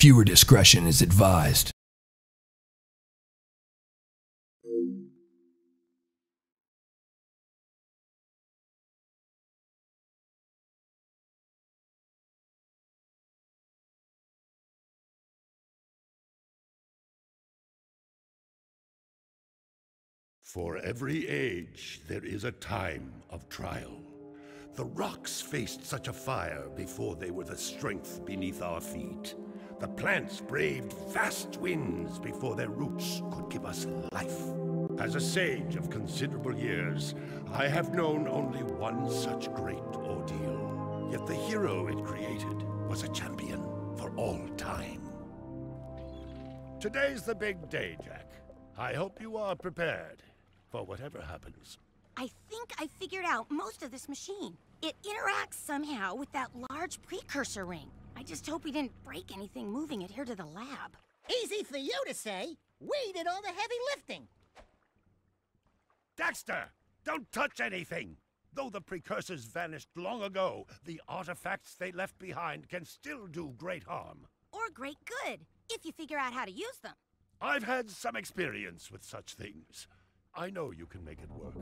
Viewer discretion is advised. For every age, there is a time of trial. The rocks faced such a fire before they were the strength beneath our feet. The plants braved vast winds before their roots could give us life. As a sage of considerable years, I have known only one such great ordeal. Yet the hero it created was a champion for all time. Today's the big day, Jack. I hope you are prepared for whatever happens. I think I figured out most of this machine. It interacts somehow with that large precursor ring. I just hope we didn't break anything moving it here to the lab. Easy for you to say. We did all the heavy lifting. Daxter, don't touch anything! Though the precursors vanished long ago, the artifacts they left behind can still do great harm. Or great good, if you figure out how to use them. I've had some experience with such things. I know you can make it work.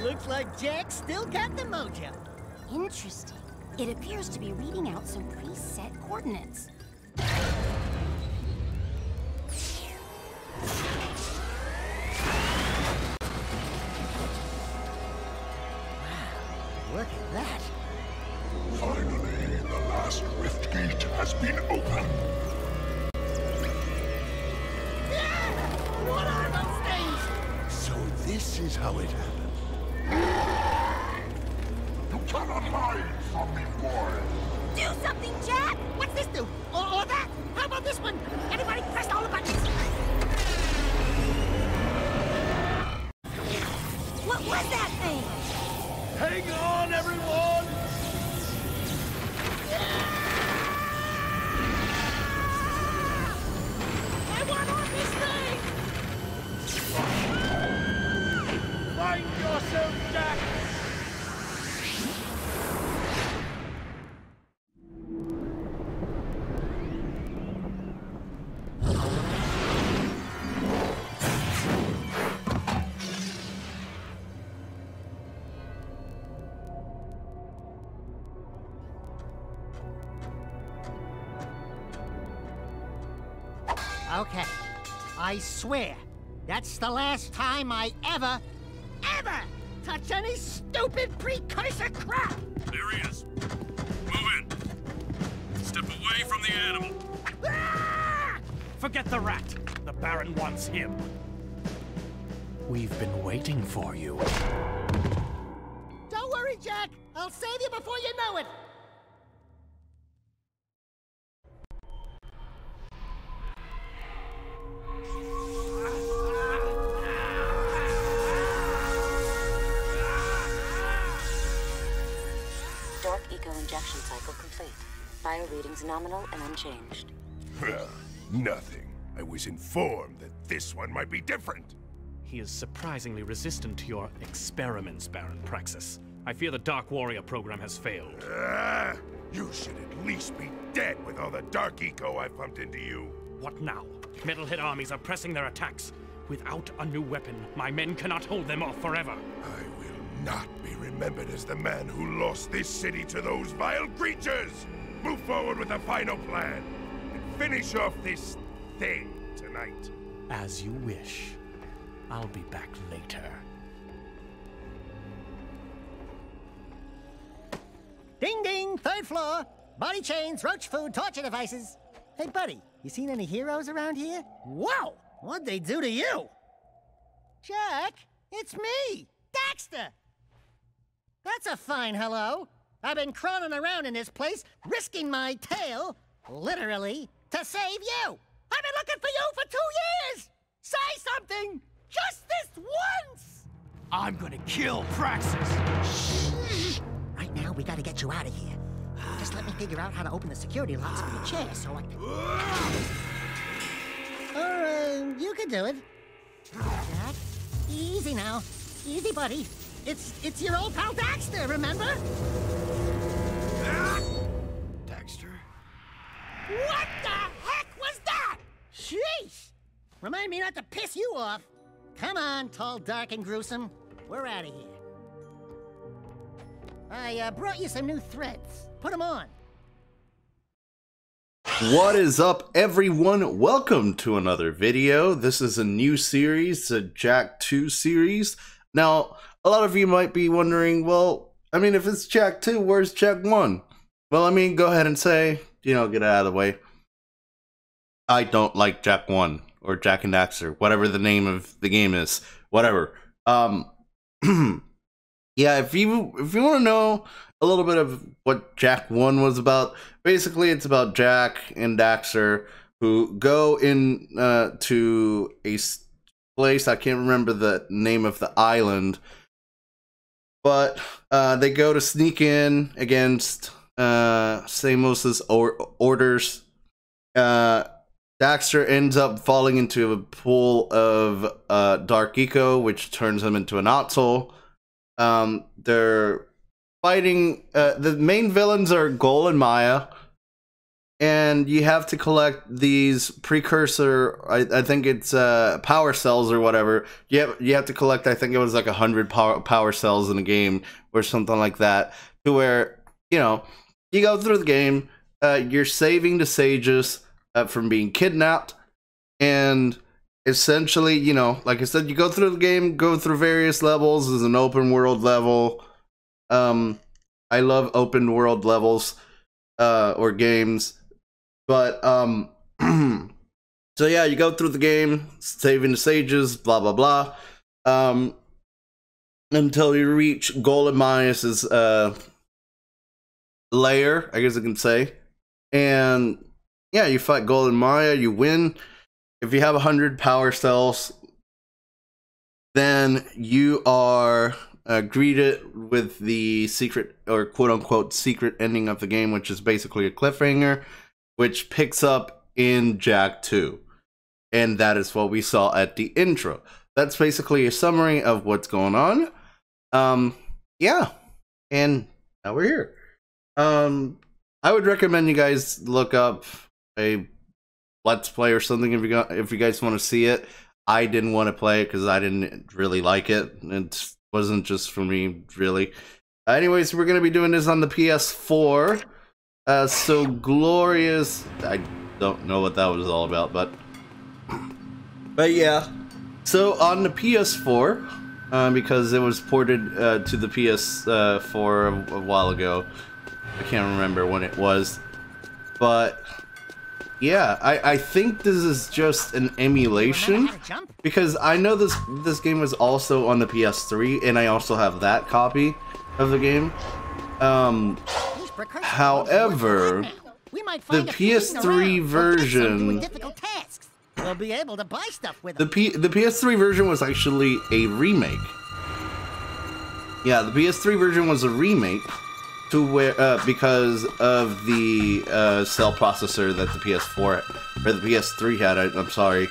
Looks like Jack still got the mojo. Interesting. It appears to be reading out some preset coordinates. Wow, look at that. Finally, the last rift gate has been opened. What are those things? So this is how it happened. You cannot hide from me, boy. Do something, Jack! What's this do? Or that? How about this one? Anybody pressed all the buttons? What was that thing? Hang on, everyone! I want on this thing! Find yourself, Jack! Okay, I swear, that's the last time I ever touch any stupid precursor crap! There he is. Move in. Step away from the animal. Ah! Forget the rat. The Baron wants him. We've been waiting for you. Don't worry, Jack. I'll save you before you know it. Dark Eco injection cycle complete. Bio readings nominal and unchanged. Well, nothing. I was informed that this one might be different. He is surprisingly resistant to your experiments, Baron Praxis. I fear the Dark Warrior program has failed. You should at least be dead with all the dark eco I pumped into you. What now? Metalhead armies are pressing their attacks. Without a new weapon, my men cannot hold them off forever. I will not be remembered as the man who lost this city to those vile creatures! Move forward with the final plan, and finish off this thing tonight. As you wish. I'll be back later. Ding ding, third floor. Body chains, roach food, torture devices. Hey buddy, you seen any heroes around here? Whoa, what'd they do to you? Jack, it's me, Daxter. That's a fine hello. I've been crawling around in this place, risking my tail, literally, to save you. I've been looking for you for 2 years. Say something, just this once. I'm gonna kill Praxis! Shh. Right now, we gotta get you out of here. Just let me figure out how to open the security locks for your chair so I can... Or, you can do it. Jack, easy now. Easy, buddy. It's your old pal Daxter, remember? Daxter? What the heck was that? Sheesh! Remind me not to piss you off. Come on, tall, dark, and gruesome. We're out of here. I brought you some new threads. Put them on. What is up, everyone? Welcome to another video. This is a new series, the Jak 2 series. Now, a lot of you might be wondering, well, I mean, if it's Jak 2, where's Jak 1? Well, I mean, go ahead and say, get out of the way. I don't like Jak 1, or Jak and Daxter, whatever the name of the game is. Whatever. Yeah, if you want to know a little bit of what Jak 1 was about, basically it's about Jak and Daxter who go in to a place, I can't remember the name of the island, but they go to sneak in against Samos's orders. Daxter ends up falling into a pool of dark eco, which turns him into an Ottsel. They're fighting, the main villains are Gol and Maya, and you have to collect these precursor, I think it's power cells or whatever. You have to collect, I think it was like 100 power cells in a game or something like that, to where, you go through the game, you're saving the sages from being kidnapped, and essentially, like I said, you go through the game, go through various levels. There's an open world level. I love open world levels or games, but so yeah, you go through the game, saving the sages, blah blah blah, until you reach Gol and Maya's lair, I guess I can say, and yeah, you fight Gol and Maya, you win. If you have 100 power cells, then you are greeted with the secret, or quote-unquote secret ending of the game, which is basically a cliffhanger, which picks up in Jak 2. And that is what we saw at the intro. That's basically a summary of what's going on. Yeah, and now we're here. I would recommend you guys look up a Let's Play or something if you guys want to see it. I didn't want to play it because I didn't really like it. It wasn't just for me, really. Anyways, we're going to be doing this on the PS4. So glorious. I don't know what that was all about, but yeah. So on the PS4, because it was ported to the PS4 a while ago. I can't remember when it was, but yeah, I think this is just an emulation, because I know this game was also on the PS3, and I also have that copy of the game. However, the PS3 version, the PS3 version was actually a remake. Yeah, the PS3 version was a remake. To where, because of the cell processor that the PS4 or the PS3 had. I'm sorry.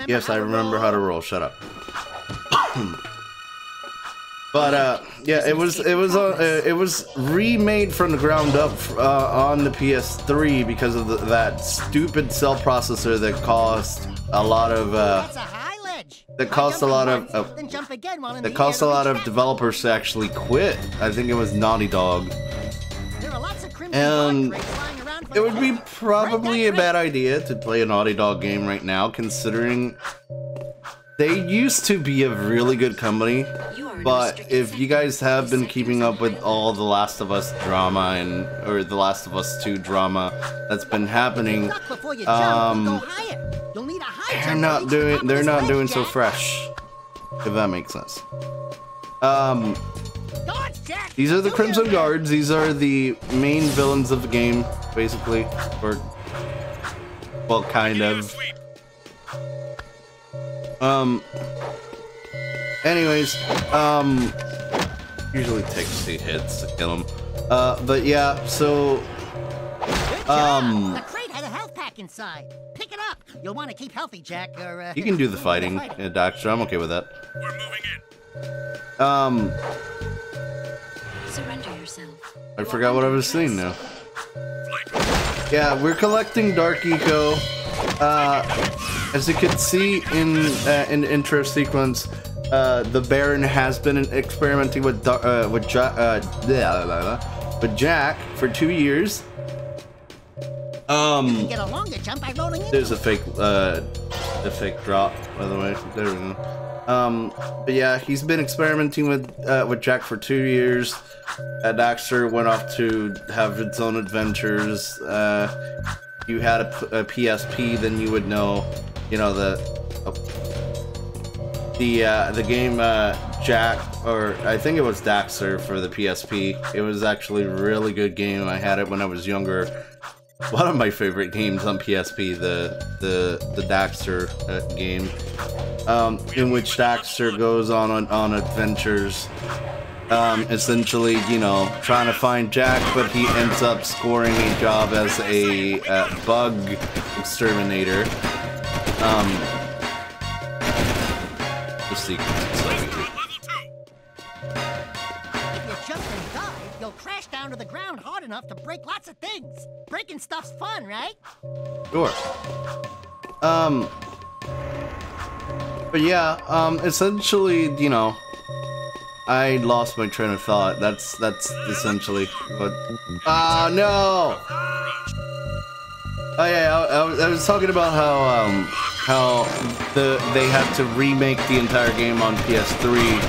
Yes, I remember how to roll. Shut up. But yeah, it was remade from the ground up on the PS3 because of that stupid cell processor that cost a lot of developers to actually quit. I think it was Naughty Dog. And it would be probably a bad idea to play a Naughty Dog game right now, considering they used to be a really good company. But if you guys have been keeping up with all the Last of Us drama or the Last they're not doing so fresh, if that makes sense. These are the Crimson Guards. These are the main villains of the game, basically, or well, kind of. Anyways, usually takes 2 hits to kill them. But yeah, so the crate had a health pack inside. Pick it up. You'll want to keep healthy, Jak, or you can do the fighting, Daxter. I'm okay with that. We're moving in. Surrender yourself. I forgot what I was saying now. Flight. Yeah, we're collecting Dark Eco. As you can see in the intro sequence, the Baron has been experimenting with Jack for 2 years. Get a longer jump by rolling in. There's a fake drop, by the way. There we go. But yeah, he's been experimenting with Jack for 2 years. Daxter went off to have its own adventures. You had a PSP, then you would know, you know, the game Jack, or I think it was Daxter for the PSP. It was actually a really good game. I had it when I was younger. One of my favorite games on PSP, the Daxter game, in which Daxter goes on adventures, essentially, you know, trying to find Jack, but he ends up scoring a job as a bug exterminator. The sequence is so easy. If you jump and dive, you'll crash down to the ground hard enough to break lots of things. Breaking stuff's fun, right? Sure. But yeah, essentially, you know, I lost my train of thought. That's essentially what. Ah, no! Oh yeah, I was talking about how they had to remake the entire game on PS3.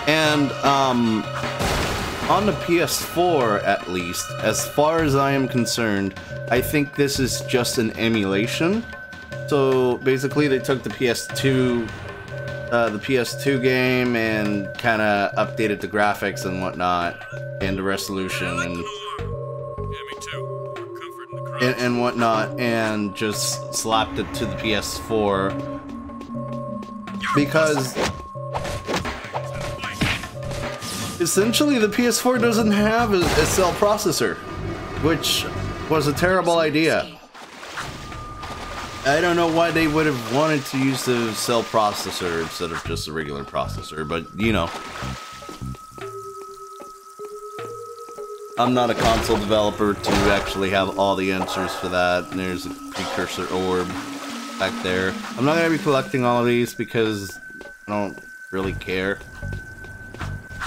And on the PS4, at least, as far as I am concerned, I think this is just an emulation. So basically, they took the PS2 game and kind of updated the graphics and whatnot, and the resolution and whatnot, and just slapped it to the PS4 because essentially the PS4 doesn't have a cell processor, which was a terrible idea. I don't know why they would have wanted to use the cell processor instead of just a regular processor, but you know. I'm not a console developer to actually have all the answers for that. And there's a precursor orb back there. I'm not going to be collecting all of these because I don't really care.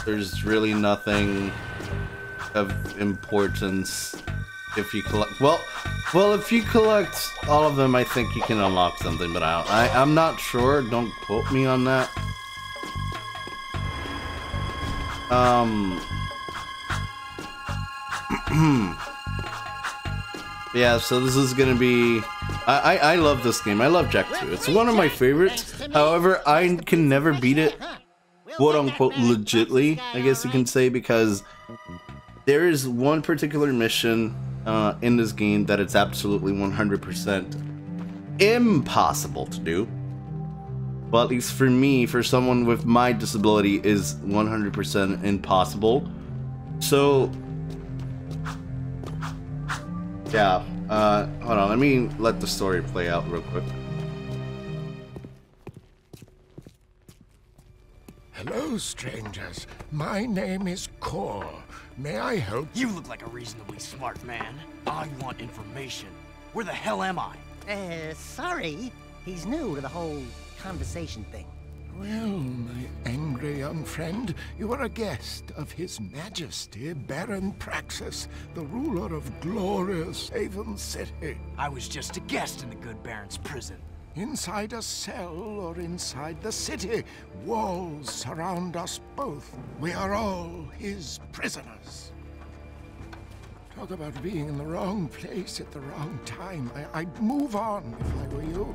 There's really nothing of importance if you collect. Well, if you collect all of them, I think you can unlock something, but I'm not sure. Don't quote me on that. Yeah, so this is gonna be. I love this game. I love Jack 2. It's one of my favorites. However, I can never beat it, quote unquote, legitly, I guess you can say, because there is one particular mission in this game that it's absolutely 100% impossible to do. Well, at least for me, for someone with my disability, is 100% impossible. So, yeah, hold on, let me let the story play out real quick. Hello, strangers. My name is Core. May I help? You look like a reasonably smart man. I want information. Where the hell am I? Sorry. He's new to the whole conversation thing. Well, my angry young friend, you are a guest of His Majesty Baron Praxis, the ruler of glorious Haven City. I was just a guest in the good Baron's prison. Inside a cell or inside the city, walls surround us both. We are all his prisoners. Talk about being in the wrong place at the wrong time. I'd move on if I were you.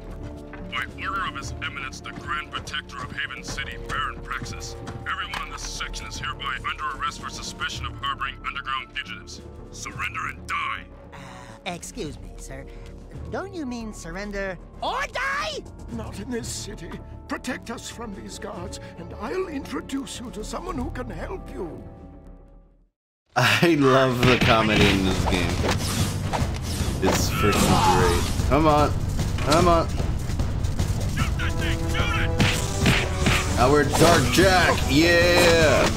By order of His Eminence, the Grand Protector of Haven City, Baron Praxis, everyone in this section is hereby under arrest for suspicion of harboring underground fugitives. Surrender and die! Excuse me, sir. Don't you mean surrender or die? Not in this city. Protect us from these guards, and I'll introduce you to someone who can help you. I love the comedy in this game. It's freaking great. Come on. Come on. Now we're Dark Jack. Yeah.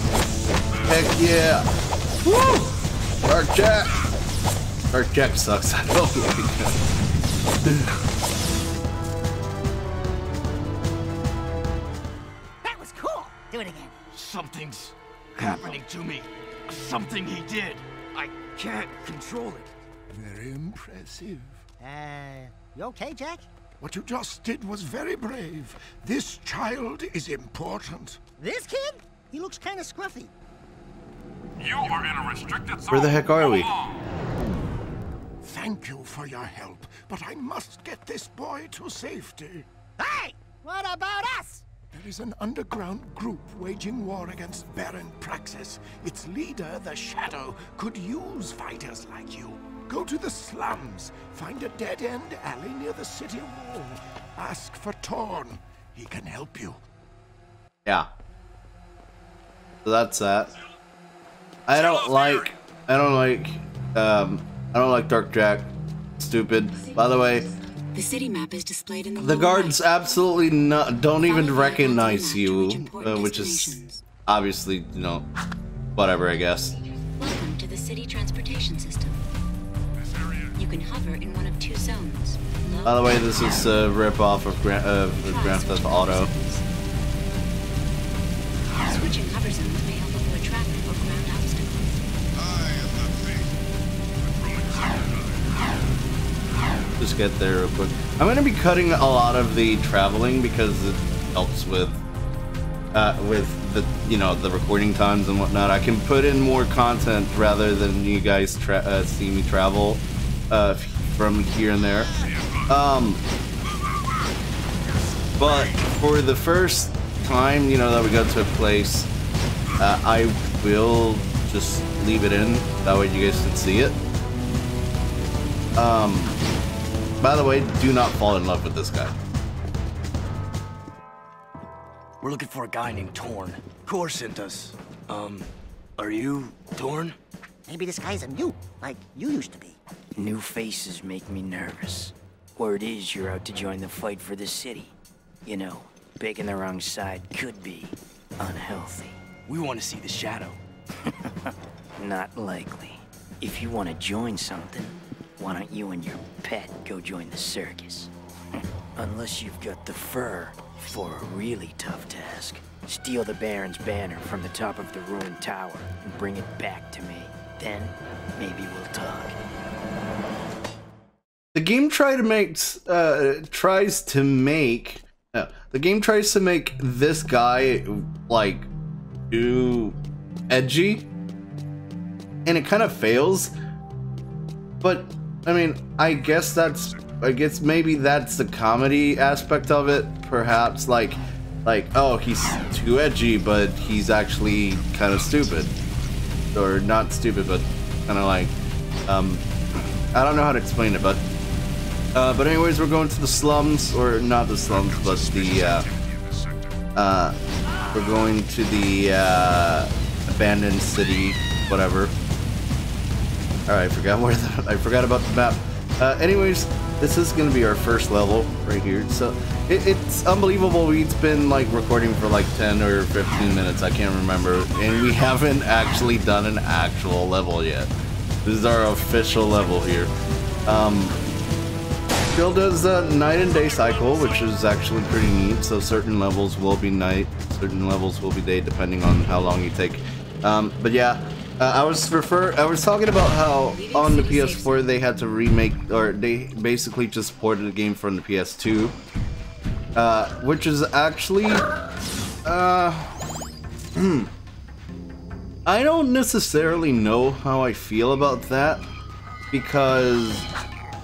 Heck yeah. Woo! Dark Jack. Dark Jack sucks. I don't like it. That was cool. Do it again. Something's happening to me. Something he did. I can't control it. Very impressive. You okay, Jack? What you just did was very brave. This child is important. This kid? He looks kind of scruffy. You are in a restricted zone. Where the heck are we? Thank you for your help, but I must get this boy to safety. Hey! What about us? There is an underground group waging war against Baron Praxis. Its leader, the Shadow, could use fighters like you. Go to the slums, find a dead-end alley near the city wall. Ask for Torn. He can help you. Yeah. So that's that. I don't like Dark Jack. Stupid. By the way, The city map is displayed in the the guards absolutely don't even recognize you, which is obviously, you know, whatever, I guess. Welcome to the city transportation system. You can hover in one of two zones. By the way, this is a rip-off of Grand Theft Auto. Switching hover zones may help avoid traffic or ground obstacles. Just get there real quick. I'm gonna be cutting a lot of the traveling because it helps with the, you know, the recording times and whatnot. I can put in more content rather than you guys see me travel from here and there. But for the first time, you know, that we go to a place, I will just leave it in. That way you guys can see it. By the way, do not fall in love with this guy. We're looking for a guy named Torn. Core sent us. Are you Torn? Maybe this guy's a mute, like you used to be. New faces make me nervous. Word is you're out to join the fight for the city. You know, picking the wrong side could be unhealthy. We want to see the Shadow. Not likely. If you want to join something, why don't you and your pet go join the circus? Unless you've got the fur for a really tough task. Steal the Baron's banner from the top of the ruined tower and bring it back to me. Then, maybe we'll talk. The game tries to make this guy like too edgy, and it kind of fails. But I mean, I guess maybe that's the comedy aspect of it. Perhaps like oh, he's too edgy, but he's actually kind of stupid, or not stupid, but kind of like I don't know how to explain it, but anyways, we're going to the slums, or not the slums, but the we're going to the abandoned city, whatever. Alright, I forgot about the map. Anyways, this is gonna be our first level right here. So it's unbelievable. We've been like recording for like 10 or 15 minutes, I can't remember, and we haven't actually done an actual level yet. This is our official level here. Still does a night and day cycle, which is actually pretty neat. So certain levels will be night, certain levels will be day, depending on how long you take. But yeah, I was talking about how on the PS4 they had to remake, or they basically just ported the game from the PS2, which is actually, I don't necessarily know how I feel about that, because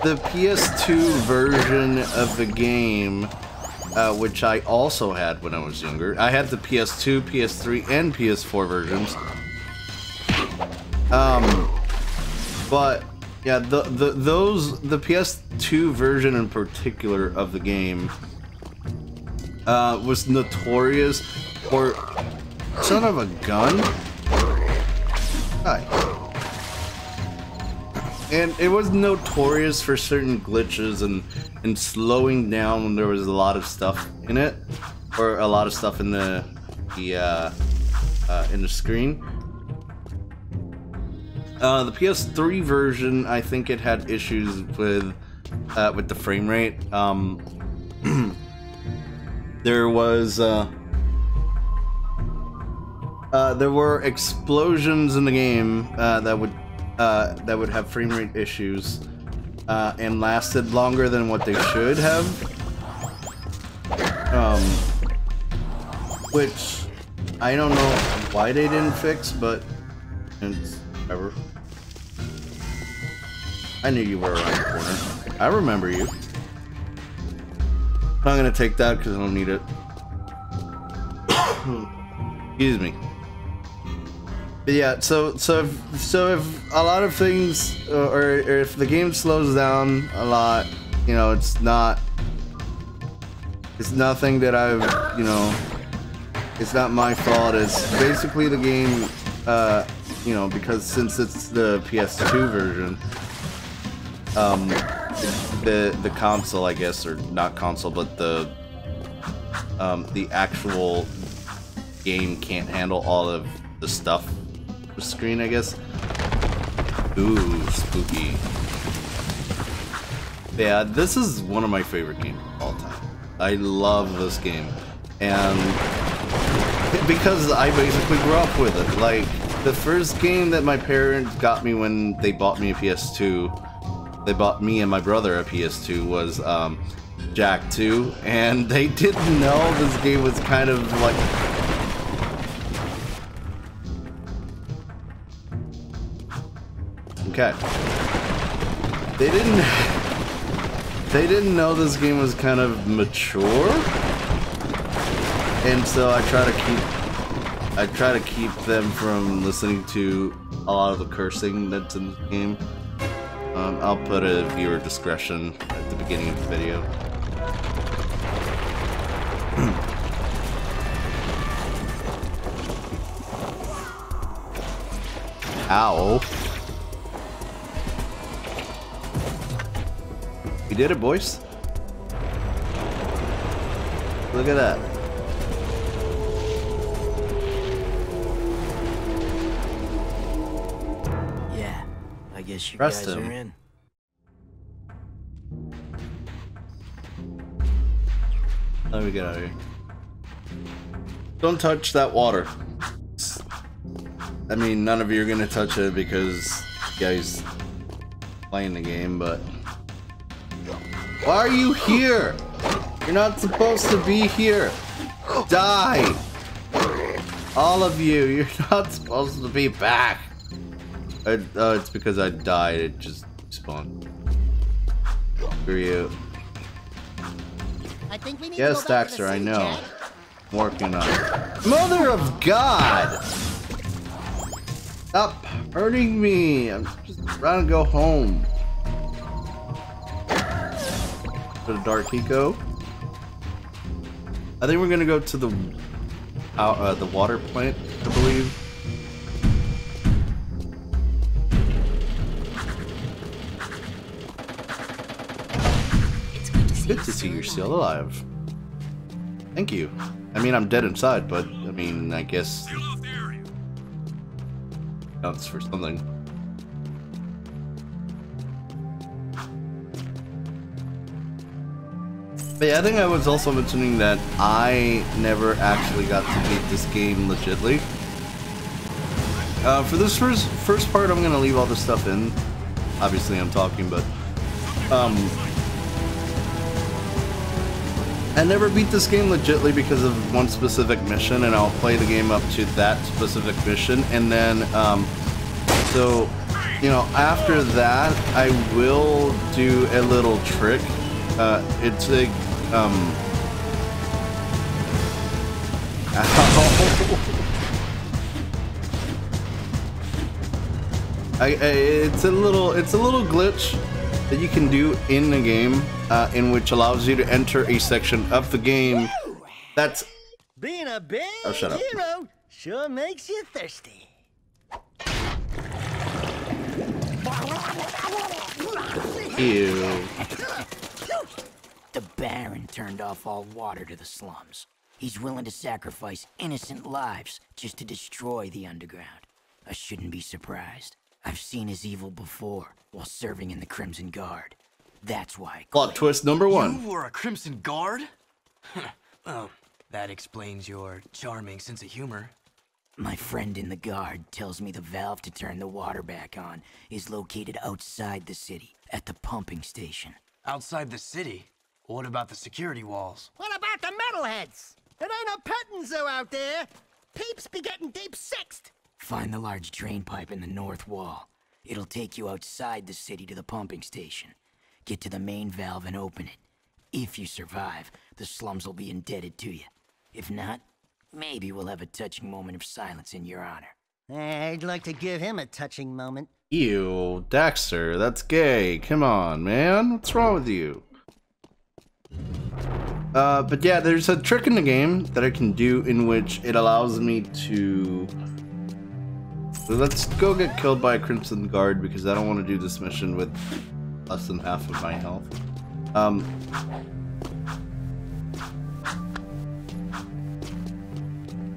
the PS2 version of the game, which I also had when I was younger, I had the PS2, PS3, and PS4 versions. But yeah, the PS2 version in particular of the game was notorious for son of a gun. Hi. And it was notorious for certain glitches and slowing down when there was a lot of stuff in it, or a lot of stuff in the the screen. The PS3 version, I think it had issues with the frame rate. There were explosions in the game that would have frame rate issues and lasted longer than what they should have. Which I don't know why they didn't fix, but it's whatever. I knew you were around the corner. I remember you. I'm not gonna take that because I don't need it. Excuse me. But yeah, so if a lot of things, or if the game slows down a lot, you know, it's nothing that I've, you know, it's not my fault. It's basically the game, you know, because since it's the PS2 version, the console, I guess, or not console, but the actual game can't handle all of the stuff on the screen, I guess. Ooh, spooky. Yeah, this is one of my favorite games of all time. I love this game, and because I basically grew up with it. Like, the first game that my parents got me when they bought me a PS2, they bought me and my brother a PS2, was Jak 2, and they didn't know this game was kind of like... Okay. They didn't know this game was kind of mature, and so I try to keep them from listening to a lot of the cursing that's in the game. I'll put a viewer discretion at the beginning of the video. Ow. We did it, boys. Look at that. Yeah, I guess you Trust guys him. are in. Let me get out of here. Don't touch that water. I mean, none of you are gonna touch it because you guys playing the game, but why are you here? You're not supposed to be here. Die! All of you, you're not supposed to be back. It's because I died. It just spawned. Screw you. I think we need Yes, to go back to the Daxter, I city, know. Jak. I'm working on it. Mother of God! Stop hurting me! I'm just trying to go home. To the Dark Eco. I think we're gonna go to the water plant, I believe. It's Good to see you're still alive. Thank you. I mean, I'm dead inside, but I mean, I guess counts for something. But yeah, I think I was also mentioning that I never actually got to beat this game legitly. For this first part, I'm gonna leave all this stuff in. Obviously, I'm talking, but I never beat this game legitly because of one specific mission, and I'll play the game up to that specific mission, and then so you know, after that, I will do a little trick. It's a it's a little glitch that you can do in the game, in which allows you to enter a section of the game that's Being a big shut up. hero sure makes you thirsty. Ew. The Baron turned off all water to the slums. He's willing to sacrifice innocent lives just to destroy the underground. I shouldn't be surprised. I've seen his evil before while serving in the Crimson Guard. That's why. Plot twist number 1. You were a Crimson Guard? Well, that explains your charming sense of humor. My friend in the Guard tells me the valve to turn the water back on is located outside the city, at the pumping station. Outside the city? What about the security walls? What about the metalheads? It ain't a petting zoo out there. Peeps be getting deep sixed. Find the large drain pipe in the north wall. It'll take you outside the city to the pumping station. Get to the main valve and open it. If you survive, the slums will be indebted to you. If not, maybe we'll have a touching moment of silence in your honor. I'd like to give him a touching moment. Ew, Daxter, that's gay. Come on, man. What's wrong with you? But yeah, there's a trick in the game that I can do in which it allows me to... Let's go get killed by a Crimson Guard because I don't want to do this mission with less than half of my health.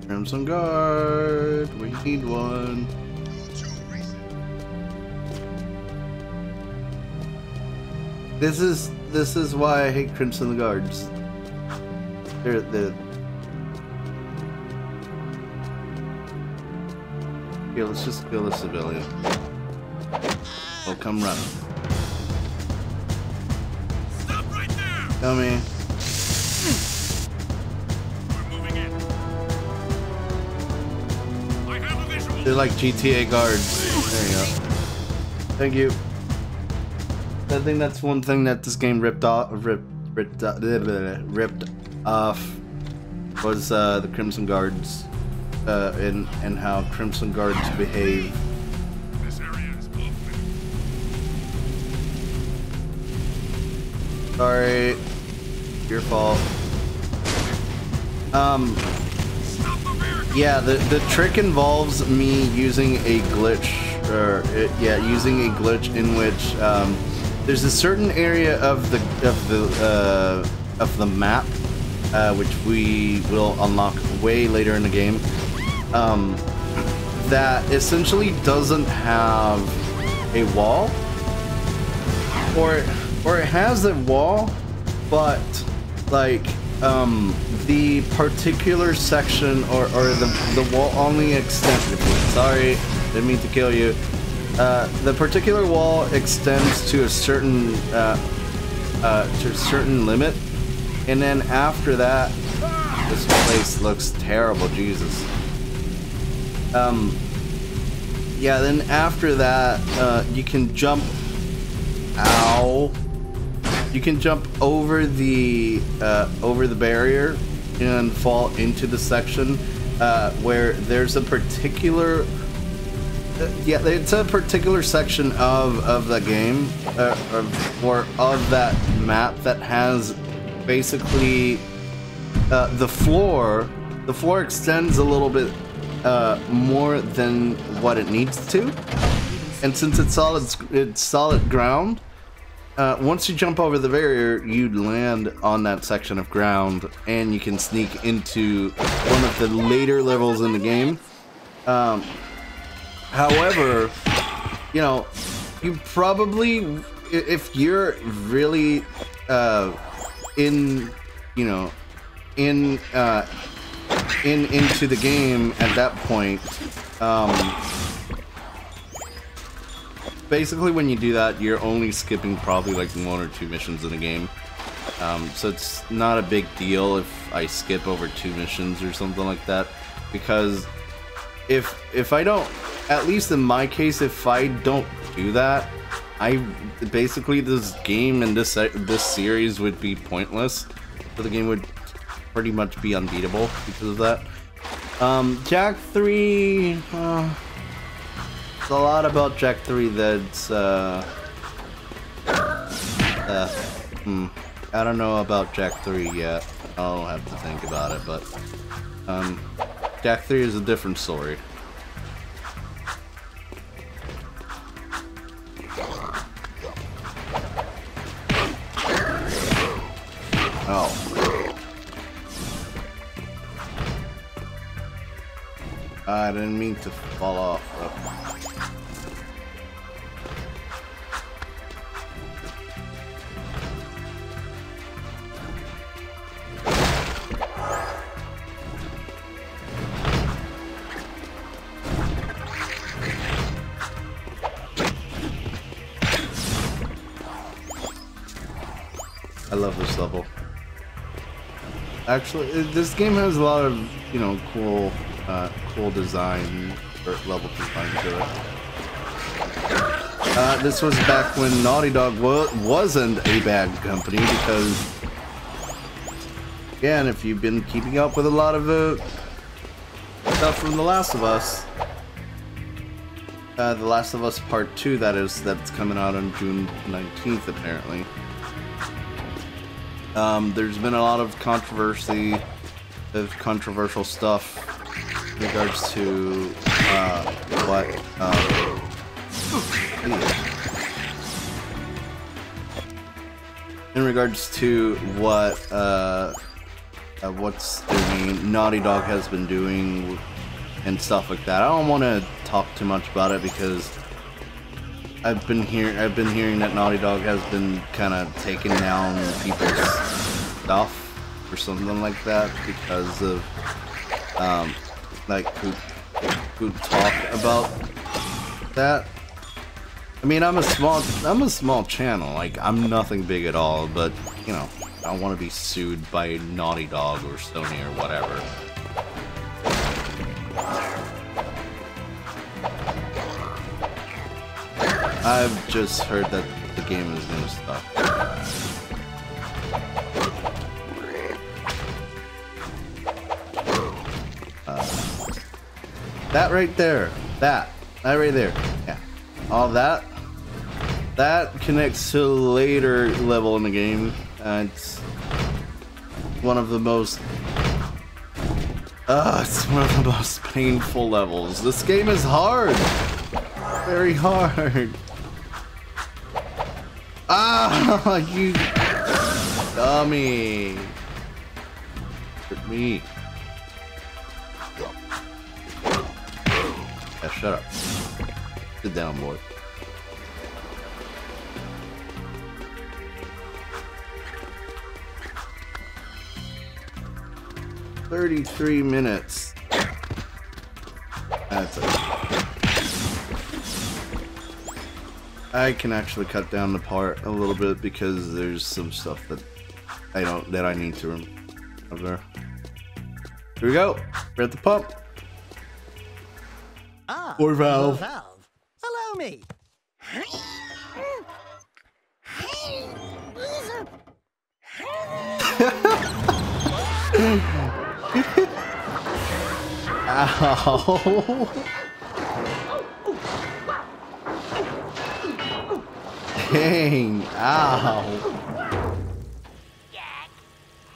Crimson Guard, we need one. This is why I hate Crimson Guards. They're Here, let's just kill a civilian. Oh, come running. Stop right there! Come here. We're moving in. I have a visual. They're like GTA guards. There you go. Thank you. I think that's one thing that this game ripped off was the Crimson Guards and how Crimson Guards behave. This area is off limits. Sorry, your fault. Yeah, the trick involves me using a glitch, using a glitch in which there's a certain area of the map which we will unlock way later in the game that essentially doesn't have a wall, or it has a wall, but like the particular section or the wall only extends. Sorry, didn't mean to kill you. The particular wall extends to a certain limit, and then after that, this place looks terrible. Jesus. Yeah. Then after that, you can jump. Ow. You can jump over the barrier and fall into the section where there's a particular. Yeah, it's a particular section of the game, or of that map that has basically the floor. The floor extends a little bit more than what it needs to, and since it's solid ground. Once you jump over the barrier, you land on that section of ground, and you can sneak into one of the later levels in the game. However, you know, you probably, if you're really into the game at that point, basically when you do that, you're only skipping probably like 1 or 2 missions in the game. So it's not a big deal if I skip over 2 missions or something like that, because if I don't, at least in my case, if I don't do that, basically this game and this series would be pointless. So the game would pretty much be unbeatable because of that. Jak 3, there's a lot about Jak 3 that's I don't know about Jak 3 yet. I'll have to think about it, but Jak 3 is a different story. Oh. I didn't mean to fall off. I love this level. Actually, this game has a lot of, you know, cool design, or level design to it. This was back when Naughty Dog wasn't a bad company, because, again, if you've been keeping up with a lot of the stuff from The Last of Us, The Last of Us Part 2, that's coming out on June 19th, apparently. There's been a lot of controversial stuff in regards to what's Naughty Dog has been doing and stuff like that. I don't want to talk too much about it because I've been hearing that Naughty Dog has been kind of taking down people's stuff or something like that because of like who talk about that. I mean, I'm a small channel. Like, I'm nothing big at all, but you know, I don't want to be sued by Naughty Dog or Sony or whatever. I've just heard that the game is gonna stop. That right there. That right there. Yeah. All that connects to a later level in the game. It's one of the most painful levels. This game is hard. Very hard. Ah, you dummy. Hurt me. Yeah, shut up. Sit down, boy. $33 minutes. That's it. I can actually cut down the part a little bit because there's some stuff that I need to remember. Here we go. We're at the pump. Ah, or Valve. Valve. Allow me. Ow. Dang, ow. Jack,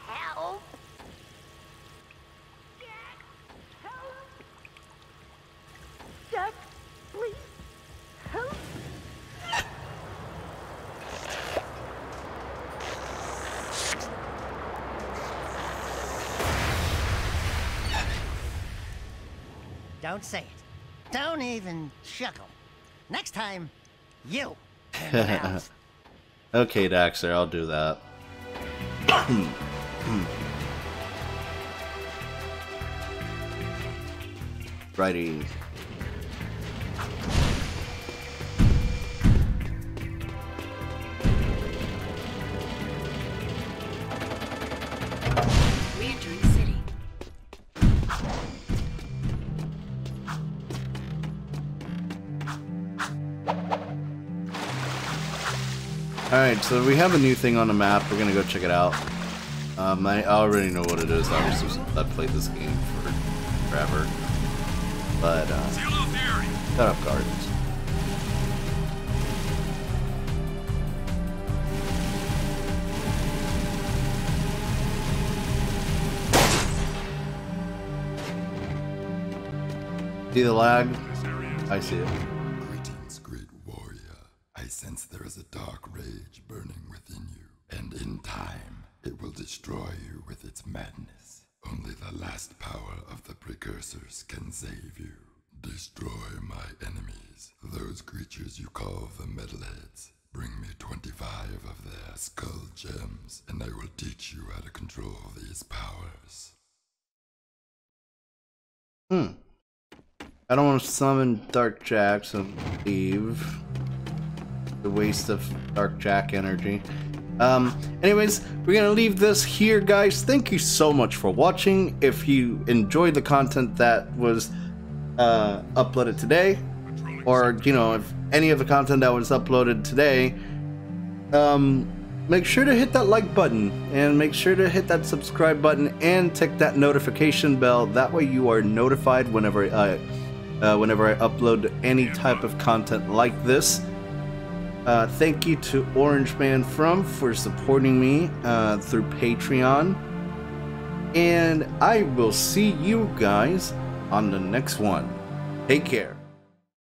help. Jack, please, help. Don't say it. Don't even chuckle. Next time, you. Okay, Daxter, I'll do that. Righty. Re-entering the city. Alright, so we have a new thing on the map. We're gonna go check it out. I already know what it is, obviously, since I've played this game for forever. But, shut up, guards. See the lag? I see it. Greetings, great warrior. I sense there is a dark rage burning within you, and in time, it will destroy you with its madness. Only the last power of the precursors can save you. Destroy my enemies, those creatures you call the Metalheads. Bring me 25 of their skull gems, and I will teach you how to control these powers. I don't want to summon Dark Jack, so leave. The waste of Dark Jack energy. Anyways, we're gonna leave this here, guys. Thank you so much for watching. If you enjoyed the content that was uploaded today, or you know, if any of the content that was uploaded today, make sure to hit that like button and make sure to hit that subscribe button and tick that notification bell. That way you are notified whenever I upload any type of content like this. Thank you to Orange Man for supporting me through Patreon, and I will see you guys on the next one. Take care.